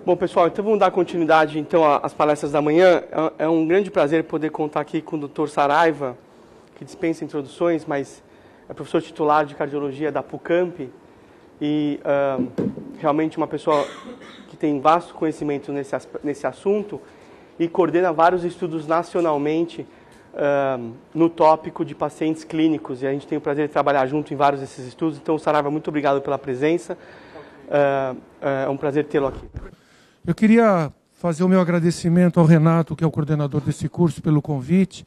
Bom, pessoal, então vamos dar continuidade então às palestras da manhã. É um grande prazer poder contar aqui com o Dr. Saraiva, que dispensa introduções, mas é professor titular de cardiologia da PUCamp e realmente uma pessoa que tem vasto conhecimento nesse assunto e coordena vários estudos nacionalmente no tópico de pacientes clínicos. E a gente tem o prazer de trabalhar junto em vários desses estudos. Então, Saraiva, muito obrigado pela presença. É um prazer tê-lo aqui. Eu queria fazer o meu agradecimento ao Renato, que é o coordenador desse curso, pelo convite.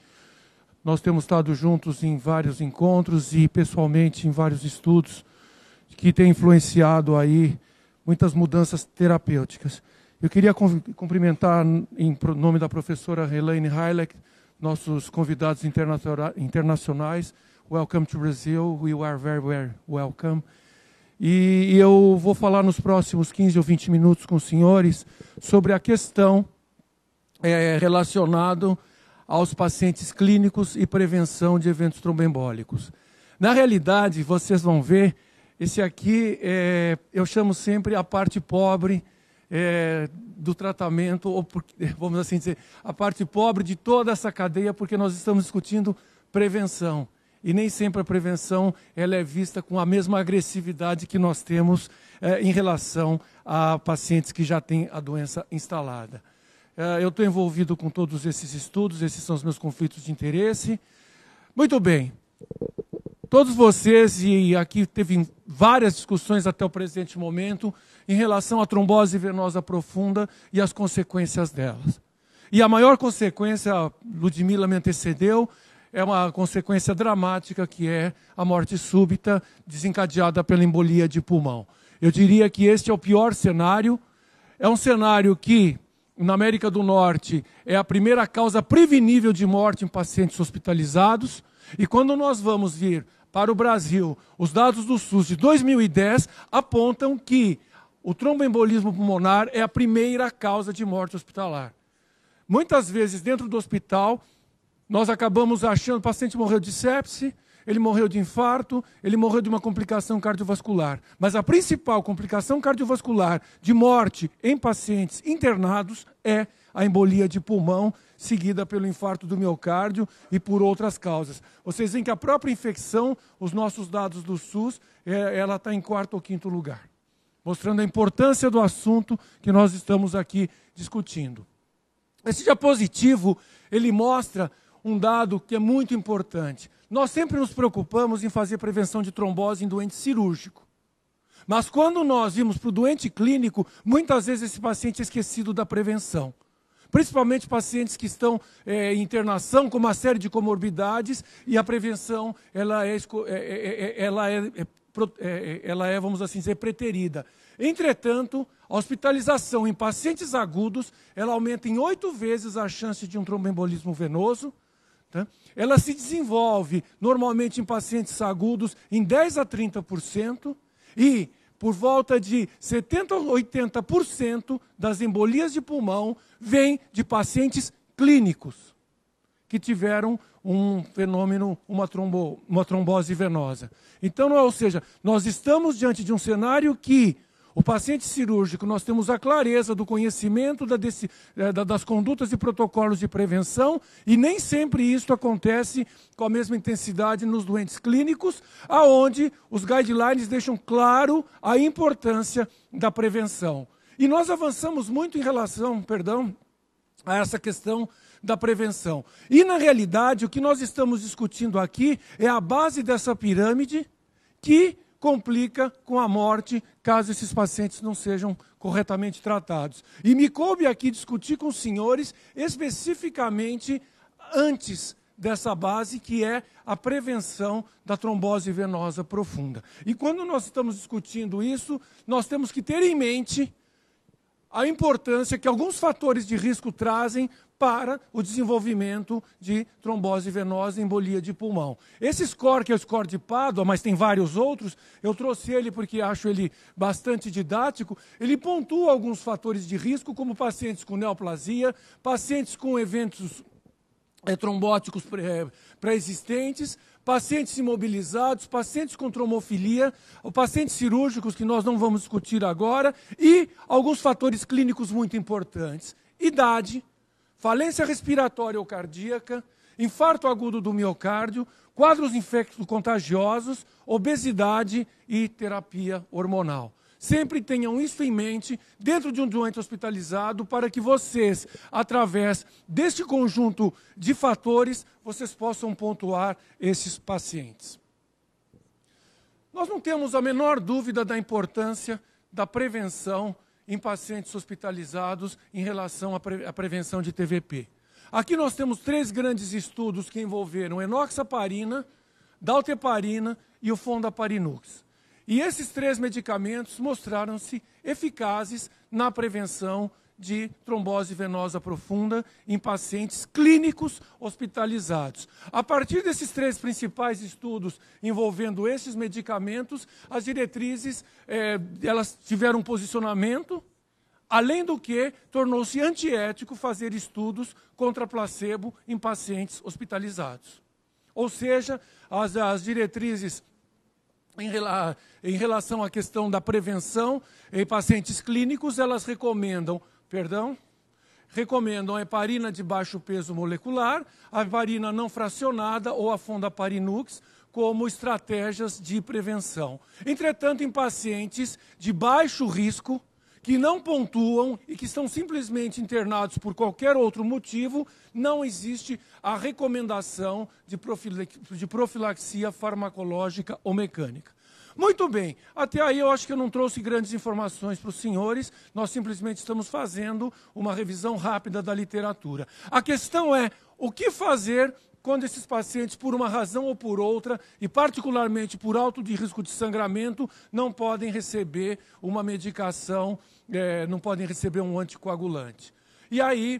Nós temos estado juntos em vários encontros e pessoalmente em vários estudos que têm influenciado aí muitas mudanças terapêuticas. Eu queria cumprimentar, em nome da professora Helene Heileck, nossos convidados internacionais. Welcome to Brazil, we are very, very welcome. E eu vou falar nos próximos 15 ou 20 minutos com os senhores sobre a questão relacionada aos pacientes clínicos e prevenção de eventos tromboembólicos. Na realidade, vocês vão ver, esse aqui eu chamo sempre a parte pobre do tratamento, ou vamos assim dizer, a parte pobre de toda essa cadeia, porque nós estamos discutindo prevenção. E nem sempre a prevenção ela é vista com a mesma agressividade que nós temos em relação a pacientes que já têm a doença instalada. Eu estou envolvido com todos esses estudos, esses são os meus conflitos de interesse. Muito bem. Todos vocês, e aqui teve várias discussões até o presente momento, em relação à trombose venosa profunda e as consequências delas. E a maior consequência, a Ludmila me antecedeu, é uma consequência dramática, que é a morte súbita desencadeada pela embolia de pulmão. Eu diria que este é o pior cenário. É um cenário que, na América do Norte, é a primeira causa prevenível de morte em pacientes hospitalizados. E quando nós vamos vir para o Brasil, os dados do SUS de 2010 apontam que o tromboembolismo pulmonar é a primeira causa de morte hospitalar. Muitas vezes, dentro do hospital, nós acabamos achando que o paciente morreu de sepse, ele morreu de infarto, ele morreu de uma complicação cardiovascular. Mas a principal complicação cardiovascular de morte em pacientes internados é a embolia de pulmão, seguida pelo infarto do miocárdio e por outras causas. Vocês veem que a própria infecção, os nossos dados do SUS, ela está em 4º ou 5º lugar, mostrando a importância do assunto que nós estamos aqui discutindo. Esse diapositivo, ele mostra um dado que é muito importante. Nós sempre nos preocupamos em fazer prevenção de trombose em doente cirúrgico. Mas quando nós vimos para o doente clínico, muitas vezes esse paciente é esquecido da prevenção. Principalmente pacientes que estão em internação com uma série de comorbidades, e a prevenção ela é, vamos assim dizer, preterida. Entretanto, a hospitalização em pacientes agudos, ela aumenta em 8 vezes a chance de um tromboembolismo venoso. Ela se desenvolve normalmente em pacientes agudos em 10 a 30% e por volta de 70 a 80% das embolias de pulmão vêm de pacientes clínicos que tiveram um fenômeno, uma trombose venosa. Então, ou seja, nós estamos diante de um cenário que o paciente cirúrgico, nós temos a clareza do conhecimento das condutas e protocolos de prevenção, e nem sempre isso acontece com a mesma intensidade nos doentes clínicos, aonde os guidelines deixam claro a importância da prevenção. E nós avançamos muito em relação, a essa questão da prevenção. E, na realidade, o que nós estamos discutindo aqui é a base dessa pirâmide que complica com a morte, caso esses pacientes não sejam corretamente tratados. E me coube aqui discutir com os senhores especificamente antes dessa base, que é a prevenção da trombose venosa profunda. E quando nós estamos discutindo isso, nós temos que ter em mente a importância que alguns fatores de risco trazem para o desenvolvimento de trombose venosa e embolia de pulmão. Esse score, que é o score de Padua, mas tem vários outros, eu trouxe ele porque acho ele bastante didático. Ele pontua alguns fatores de risco, como pacientes com neoplasia, pacientes com eventos trombóticos pré-existentes, pacientes imobilizados, pacientes com trombofilia, pacientes cirúrgicos, que nós não vamos discutir agora, e alguns fatores clínicos muito importantes. Idade, falência respiratória ou cardíaca, infarto agudo do miocárdio, quadros infecto-contagiosos, obesidade e terapia hormonal. Sempre tenham isso em mente dentro de um doente hospitalizado para que vocês, através deste conjunto de fatores, vocês possam pontuar esses pacientes. Nós não temos a menor dúvida da importância da prevenção em pacientes hospitalizados em relação à prevenção de TVP. Aqui nós temos 3 grandes estudos que envolveram enoxaparina, dalteparina e o fondaparinux. E esses 3 medicamentos mostraram-se eficazes na prevenção de trombose venosa profunda em pacientes clínicos hospitalizados. A partir desses 3 principais estudos envolvendo esses medicamentos, as diretrizes elas tiveram um posicionamento, além do que tornou-se antiético fazer estudos contra placebo em pacientes hospitalizados. Ou seja, as diretrizes em relação à questão da prevenção em pacientes clínicos, elas recomendam a heparina de baixo peso molecular, a heparina não fracionada ou a fondaparinux como estratégias de prevenção. Entretanto, em pacientes de baixo risco, que não pontuam e que estão simplesmente internados por qualquer outro motivo, não existe a recomendação de profilaxia farmacológica ou mecânica. Muito bem, até aí eu acho que eu não trouxe grandes informações para os senhores, nós simplesmente estamos fazendo uma revisão rápida da literatura. A questão é, o que fazer quando esses pacientes, por uma razão ou por outra, e particularmente por alto de risco de sangramento, não podem receber uma medicação, não podem receber um anticoagulante. E aí,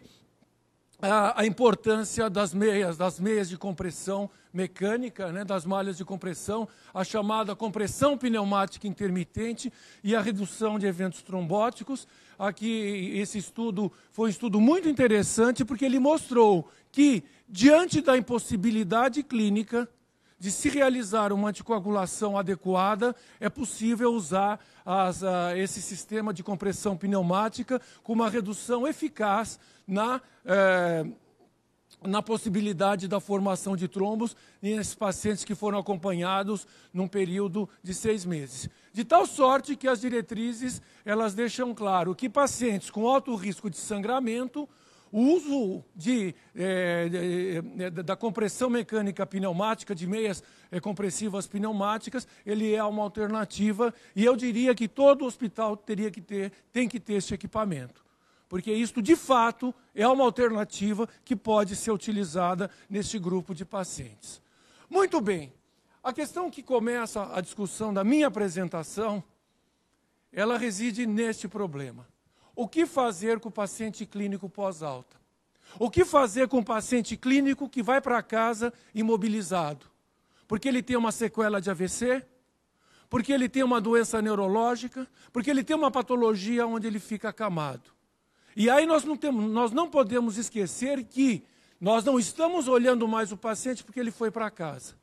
a importância das meias de compressão mecânica, né, das malhas de compressão, a chamada compressão pneumática intermitente e a redução de eventos trombóticos. Aqui, esse estudo foi um estudo muito interessante, porque ele mostrou que, diante da impossibilidade clínica de se realizar uma anticoagulação adequada, é possível usar esse sistema de compressão pneumática com uma redução eficaz na possibilidade da formação de trombos nesses pacientes que foram acompanhados num período de 6 meses. De tal sorte que as diretrizes elas deixam claro que pacientes com alto risco de sangramento, o uso da compressão mecânica pneumática, de meias compressivas pneumáticas, ele é uma alternativa, e eu diria que todo hospital tem que ter esse equipamento. Porque isto, de fato, é uma alternativa que pode ser utilizada nesse grupo de pacientes. Muito bem, a questão que começa a discussão da minha apresentação, ela reside neste problema. O que fazer com o paciente clínico pós-alta? O que fazer com o paciente clínico que vai para casa imobilizado? Porque ele tem uma sequela de AVC? Porque ele tem uma doença neurológica? Porque ele tem uma patologia onde ele fica acamado? E aí nós não podemos esquecer que nós não estamos olhando mais o paciente porque ele foi para casa.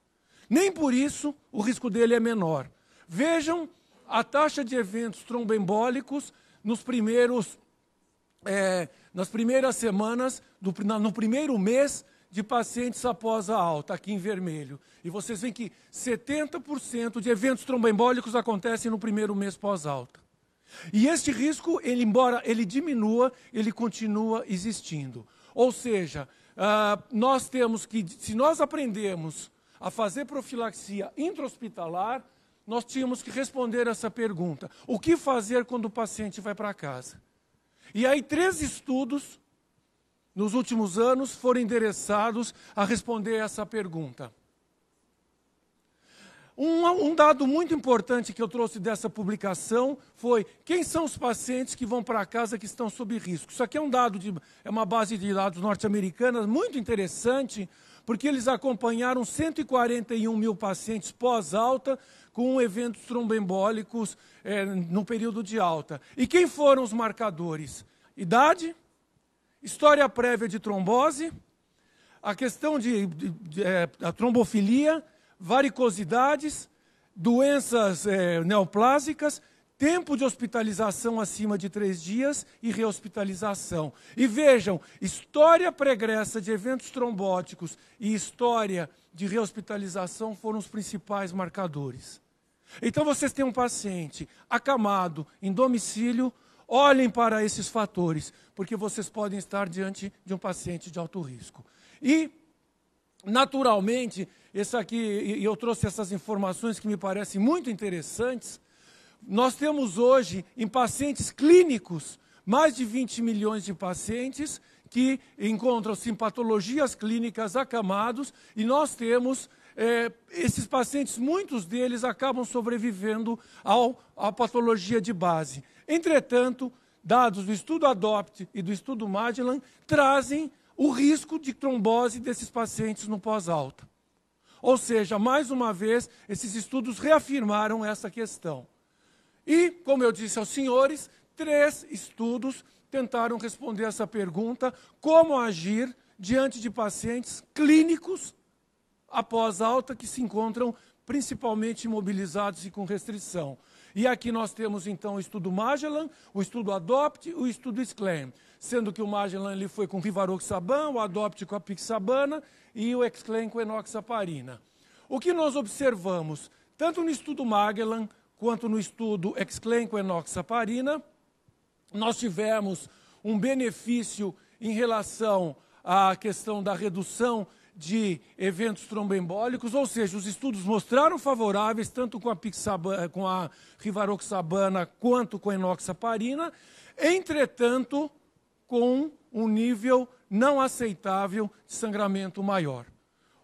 Nem por isso o risco dele é menor. Vejam a taxa de eventos tromboembólicos nas primeiras semanas, no primeiro mês de pacientes após a alta, aqui em vermelho. E vocês veem que 70% de eventos tromboembólicos acontecem no primeiro mês pós-alta. E este risco, embora ele diminua, ele continua existindo. Ou seja, nós temos que, se nós aprendemos a fazer profilaxia intra-hospitalar, nós tínhamos que responder essa pergunta. O que fazer quando o paciente vai para casa? E aí 3 estudos, nos últimos anos, foram endereçados a responder essa pergunta. Um dado muito importante que eu trouxe dessa publicação foi quem são os pacientes que vão para casa que estão sob risco. Isso aqui é uma base de dados norte-americana muito interessante, porque eles acompanharam 141 mil pacientes pós-alta com eventos tromboembólicos no período de alta. E quem foram os marcadores? Idade, história prévia de trombose, a questão da trombofilia, varicosidades, doenças neoplásicas, tempo de hospitalização acima de 3 dias e rehospitalização. E vejam, história pregressa de eventos trombóticos e história de rehospitalização foram os principais marcadores. Então, vocês têm um paciente acamado em domicílio, olhem para esses fatores, porque vocês podem estar diante de um paciente de alto risco. E, naturalmente, eu trouxe essas informações que me parecem muito interessantes. Nós temos hoje, em pacientes clínicos, mais de 20 milhões de pacientes que encontram-se em patologias clínicas acamados, e nós temos esses pacientes, muitos deles acabam sobrevivendo à patologia de base. Entretanto, dados do estudo ADOPT e do estudo Magellan trazem o risco de trombose desses pacientes no pós-alta. Ou seja, mais uma vez, esses estudos reafirmaram essa questão. E, como eu disse aos senhores, 3 estudos tentaram responder essa pergunta: como agir diante de pacientes clínicos após alta que se encontram principalmente imobilizados e com restrição. E aqui nós temos, então, o estudo Magellan, o estudo ADOPT e o estudo Exclaim, sendo que o Magellan ele foi com rivaroxaban, o ADOPT com a apixabana e o Exclaim com enoxaparina. O que nós observamos, tanto no estudo Magellan quanto no estudo Exclaim com enoxaparina, nós tivemos um benefício em relação à questão da redução de eventos tromboembólicos, ou seja, os estudos mostraram favoráveis tanto com a rivaroxabana quanto com a enoxaparina, entretanto, com um nível não aceitável de sangramento maior.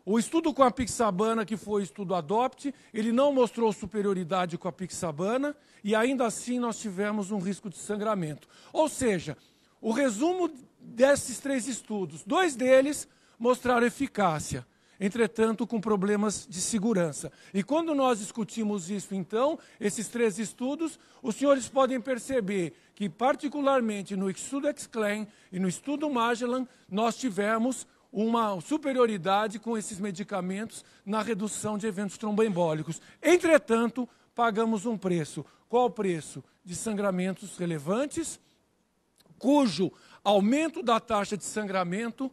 O estudo com a apixabana, que foi o estudo ADOPT, ele não mostrou superioridade com a apixabana e ainda assim nós tivemos um risco de sangramento. Ou seja, o resumo desses 3 estudos, 2 deles mostraram eficácia, entretanto com problemas de segurança. E quando nós discutimos isso, então, esses 3 estudos, os senhores podem perceber que, particularmente no estudo Exclaim e no estudo Magellan, nós tivemos uma superioridade com esses medicamentos na redução de eventos tromboembólicos. Entretanto, pagamos um preço. Qual o preço? De sangramentos relevantes, cujo aumento da taxa de sangramento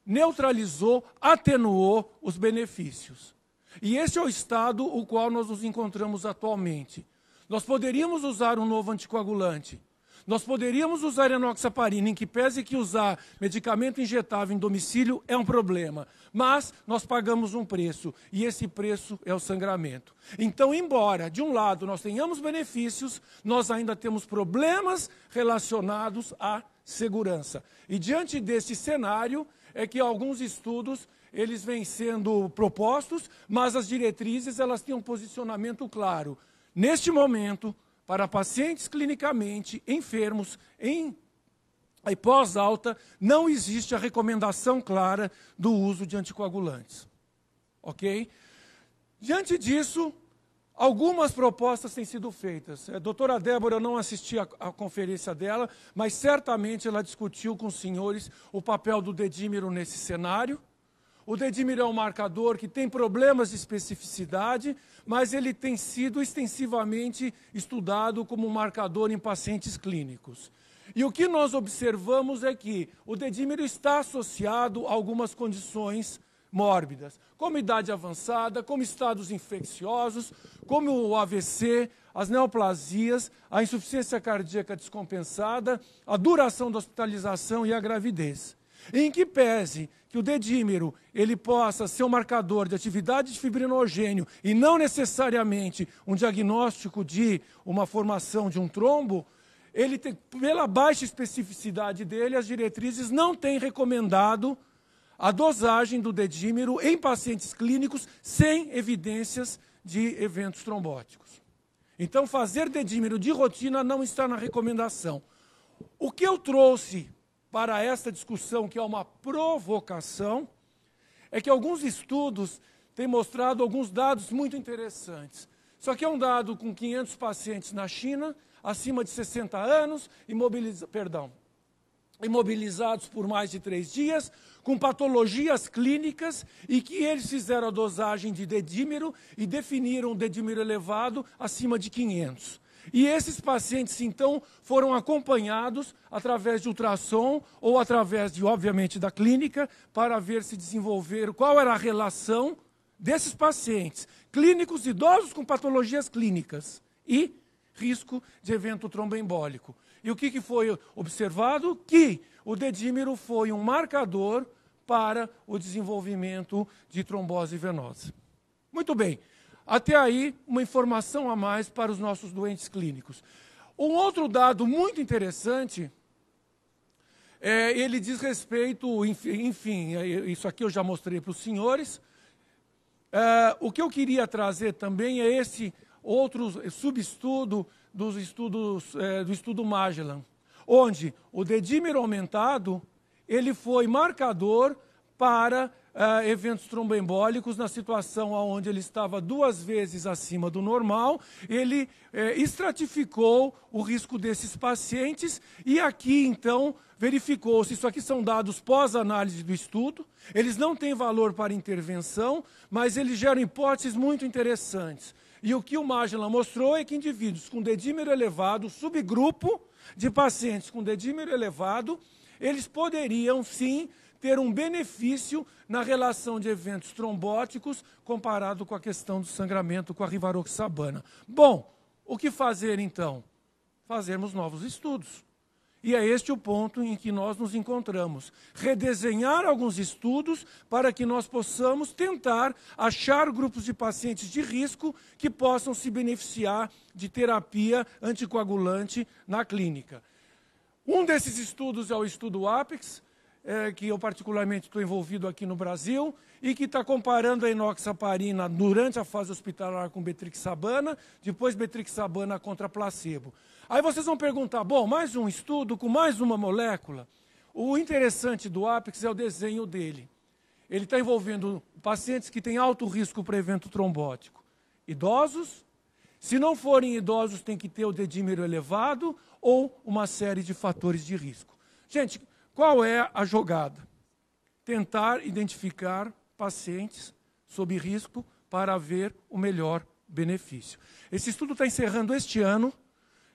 neutralizou, atenuou os benefícios. E esse é o estado o qual nós nos encontramos atualmente. Nós poderíamos usar um novo anticoagulante, nós poderíamos usar enoxaparina, em que pese que usar medicamento injetável em domicílio é um problema, mas nós pagamos um preço, e esse preço é o sangramento. Então, embora, de um lado, nós tenhamos benefícios, nós ainda temos problemas relacionados à segurança. E diante desse cenário, é que alguns estudos eles vêm sendo propostos, mas as diretrizes elas têm um posicionamento claro. Neste momento, para pacientes clinicamente enfermos em pós-alta, não existe a recomendação clara do uso de anticoagulantes. Ok? Diante disso, algumas propostas têm sido feitas. A doutora Débora, eu não assisti à conferência dela, mas certamente ela discutiu com os senhores o papel do dedímero nesse cenário. O dedímero é um marcador que tem problemas de especificidade, mas ele tem sido extensivamente estudado como um marcador em pacientes clínicos. E o que nós observamos é que o dedímero está associado a algumas condições mórbidas, como idade avançada, como estados infecciosos, como o AVC, as neoplasias, a insuficiência cardíaca descompensada, a duração da hospitalização e a gravidez. Em que pese que o dedímero ele possa ser um marcador de atividade de fibrinogênio e não necessariamente um diagnóstico de uma formação de um trombo, ele tem, pela baixa especificidade dele, as diretrizes não têm recomendado a dosagem do dedímero em pacientes clínicos sem evidências de eventos trombóticos. Então, fazer dedímero de rotina não está na recomendação. O que eu trouxe para esta discussão, que é uma provocação, é que alguns estudos têm mostrado alguns dados muito interessantes. Só que é um dado com 500 pacientes na China, acima de 60 anos, imobilizados por mais de 3 dias, com patologias clínicas, e que eles fizeram a dosagem de dedímero e definiram o dedímero elevado acima de 500. E esses pacientes, então, foram acompanhados através de ultrassom ou através de, obviamente, da clínica, para ver se desenvolveram qual era a relação desses pacientes clínicos idosos com patologias clínicas e risco de evento tromboembólico. E o que foi observado? Que o dedímero foi um marcador para o desenvolvimento de trombose venosa. Muito bem. Até aí, uma informação a mais para os nossos doentes clínicos. Um outro dado muito interessante, ele diz respeito, enfim, isso aqui eu já mostrei para os senhores. O que eu queria trazer também é esse outro subestudo do estudo Magellan, onde o dedímero aumentado ele foi marcador para eventos tromboembólicos na situação onde ele estava 2 vezes acima do normal. Ele estratificou o risco desses pacientes e aqui, então, verificou-se, isso aqui são dados pós-análise do estudo, eles não têm valor para intervenção, mas eles geram hipóteses muito interessantes. E o que o Magellan mostrou é que indivíduos com dedímero elevado, subgrupo de pacientes com dedímero elevado, eles poderiam, sim, ter um benefício na relação de eventos trombóticos comparado com a questão do sangramento com a rivaroxabana. Bom, o que fazer então? Fazermos novos estudos. E é este o ponto em que nós nos encontramos. Redesenhar alguns estudos para que nós possamos tentar achar grupos de pacientes de risco que possam se beneficiar de terapia anticoagulante na clínica. Um desses estudos é o estudo APEX, que eu particularmente estou envolvido aqui no Brasil, e que está comparando a enoxaparina durante a fase hospitalar com betrixabana, depois betrixabana contra placebo. Aí vocês vão perguntar, bom, mais um estudo com mais uma molécula? O interessante do APEX é o desenho dele. Ele está envolvendo pacientes que têm alto risco para evento trombótico. Idosos, se não forem idosos, tem que ter o dedímero elevado ou uma série de fatores de risco. Gente, qual é a jogada? Tentar identificar pacientes sob risco para ver o melhor benefício. Esse estudo está encerrando este ano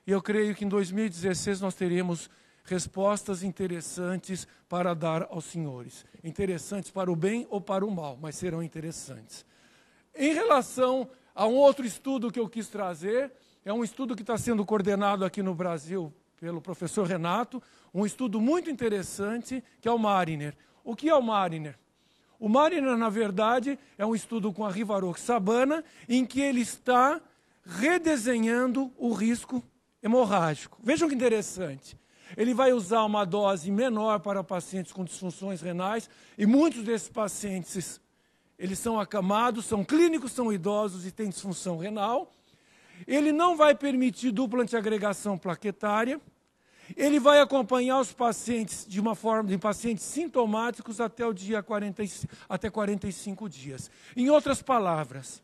e eu creio que em 2016 nós teremos respostas interessantes para dar aos senhores. Interessantes para o bem ou para o mal, mas serão interessantes. Em relação a um outro estudo que eu quis trazer, é um estudo que está sendo coordenado aqui no Brasil pelo professor Renato, um estudo muito interessante, que é o Mariner. O que é o Mariner? O Mariner, na verdade, é um estudo com a rivaroxabana, em que ele está redesenhando o risco hemorrágico. Vejam que interessante. Ele vai usar uma dose menor para pacientes com disfunções renais, e muitos desses pacientes, eles são acamados, são clínicos, são idosos e têm disfunção renal. Ele não vai permitir dupla antiagregação plaquetária. Ele vai acompanhar os pacientes de uma forma de pacientes sintomáticos até o dia 45 dias. Em outras palavras,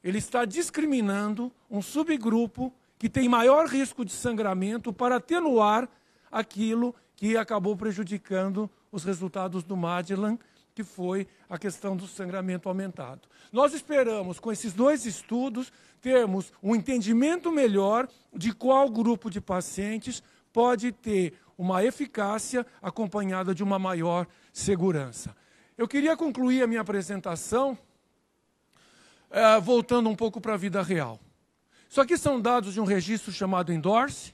ele está discriminando um subgrupo que tem maior risco de sangramento para atenuar aquilo que acabou prejudicando os resultados do Magellan, que foi a questão do sangramento aumentado. Nós esperamos, com esses 2 estudos, termos um entendimento melhor de qual grupo de pacientes pode ter uma eficácia acompanhada de uma maior segurança. Eu queria concluir a minha apresentação voltando um pouco para a vida real. Isso aqui são dados de um registro chamado Endorse.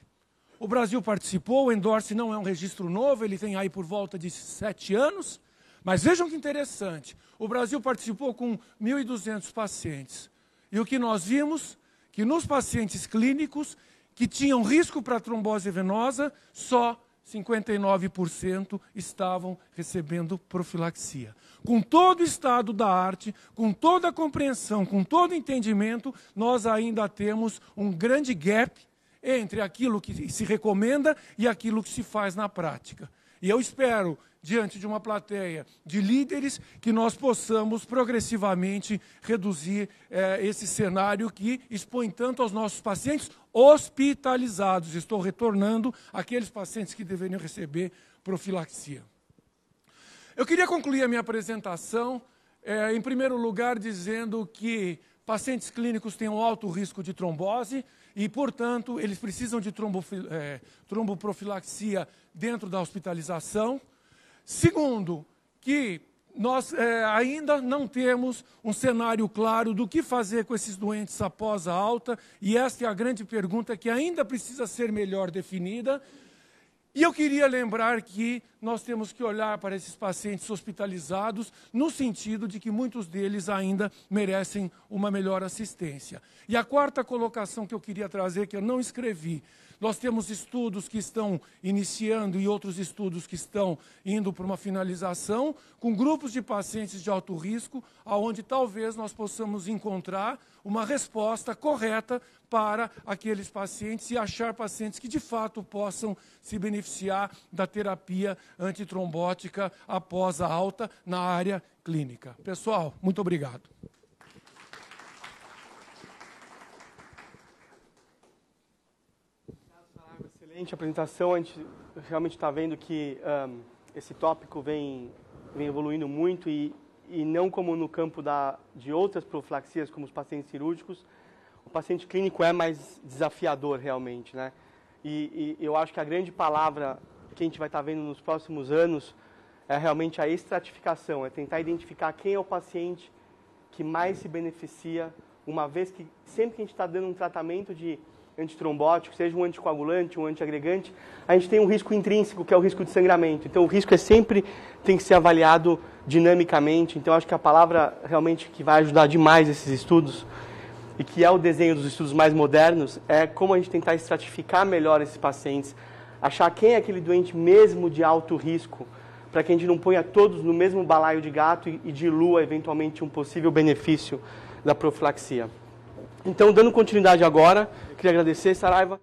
O Brasil participou, o Endorse não é um registro novo, ele tem aí por volta de 7 anos. Mas vejam que interessante, o Brasil participou com 1.200 pacientes. E o que nós vimos? Que nos pacientes clínicos que tinham risco para trombose venosa, só 59% estavam recebendo profilaxia. Com todo o estado da arte, com toda a compreensão, com todo o entendimento, nós ainda temos um grande gap entre aquilo que se recomenda e aquilo que se faz na prática. E eu espero, diante de uma plateia de líderes, que nós possamos progressivamente reduzir esse cenário que expõe tanto aos nossos pacientes hospitalizados. Estou retornando àqueles pacientes que deveriam receber profilaxia. Eu queria concluir a minha apresentação, em primeiro lugar, dizendo que pacientes clínicos têm um alto risco de trombose e, portanto, eles precisam de tromboprofilaxia dentro da hospitalização. Segundo, que nós ainda não temos um cenário claro do que fazer com esses doentes após a alta, e esta é a grande pergunta que ainda precisa ser melhor definida. E eu queria lembrar que nós temos que olhar para esses pacientes hospitalizados no sentido de que muitos deles ainda merecem uma melhor assistência. E a quarta colocação que eu queria trazer, que eu não escrevi, nós temos estudos que estão iniciando e outros estudos que estão indo para uma finalização, com grupos de pacientes de alto risco, onde talvez nós possamos encontrar uma resposta correta para aqueles pacientes e achar pacientes que de fato possam se beneficiar da terapia antitrombótica após a alta na área clínica. Pessoal, muito obrigado. Excelente apresentação. A gente realmente está vendo que esse tópico vem evoluindo muito e não como no campo de outras profilaxias, como os pacientes cirúrgicos. O paciente clínico é mais desafiador realmente, né? E eu acho que a grande palavra que a gente vai estar vendo nos próximos anos é realmente a estratificação, é tentar identificar quem é o paciente que mais se beneficia, uma vez que sempre que a gente está dando um tratamento de antitrombótico, seja um anticoagulante, um antiagregante, a gente tem um risco intrínseco, que é o risco de sangramento. Então, o risco tem que ser avaliado dinamicamente. Então, acho que a palavra realmente que vai ajudar demais esses estudos, e que é o desenho dos estudos mais modernos, é como a gente tentar estratificar melhor esses pacientes, achar quem é aquele doente mesmo de alto risco, para que a gente não ponha todos no mesmo balaio de gato e dilua, eventualmente, um possível benefício da profilaxia. Então, dando continuidade agora, queria agradecer, Saraiva.